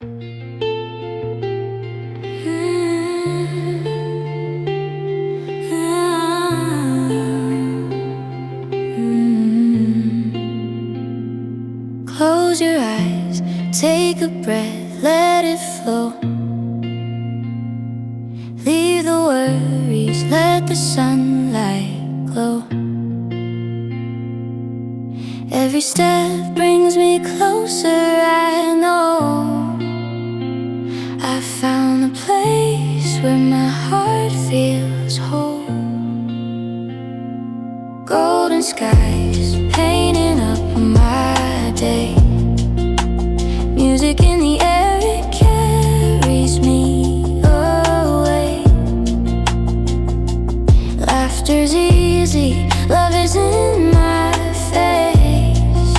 Close your eyes, take a breath, let it flow. Leave the worries, let the sunlight glow. Every step brings me closer, I know. I found a place where my heart feels whole. Golden skies painting up my day. Music in the air, it carries me away. Laughter's easy, love is in my face.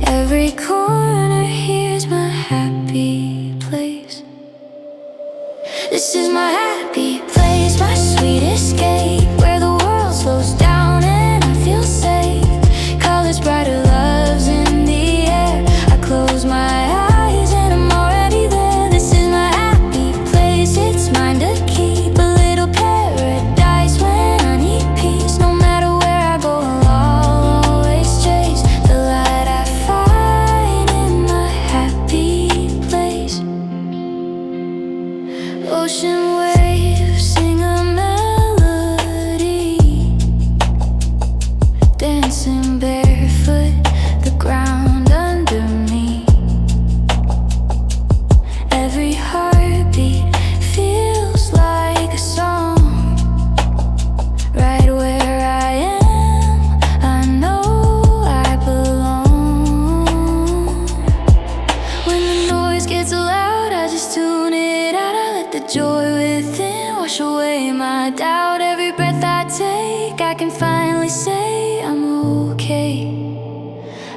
Every corner here's my happy place. This is my happy place, my sweet escape, where the world slows down and I feel safe. Colors brighter, love's in the air. I close my eyes and I'm already there. This is my happy place, it's mine to keep. A little paradise when I need peace. No matter where I go, I'll always chase the light I find in my happy place. Ocean waves sing a melody, dancing barefoot, the ground under me. Every heartbeat feels like a song. Right where I am, I know I belong. When the noise gets loud, I just tune it out. I let the joy within wash away my doubt. Every breath I take, I can finally say I'm okay.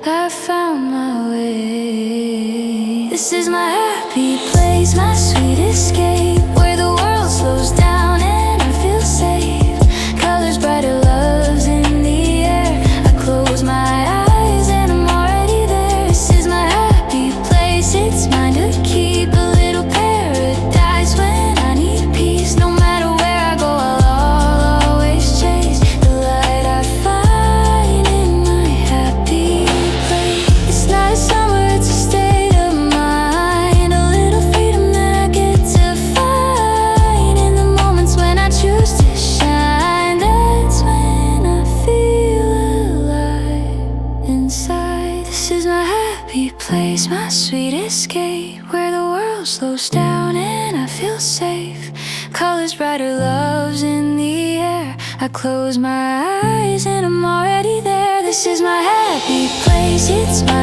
I found my way. This is my happy place, my sweet escape, where the world slows down and I feel safe. Colors brighter, love's in the air. I close my eyes and I'm already there. This is my happy place, it's mine to keep. A little paradise when I need peace. No matter where I go, I'll always chase the light I find in my happy place. It's not a summer, it's a state of mind. A little freedom that I get to find in the moments when I choose to shine. That's when I feel alive inside. This is my happy place, my sweet escape, where the world slows down and I feel safe. Colors brighter, love's in the air. I close my eyes and I'm already there. This is my happy place, it's my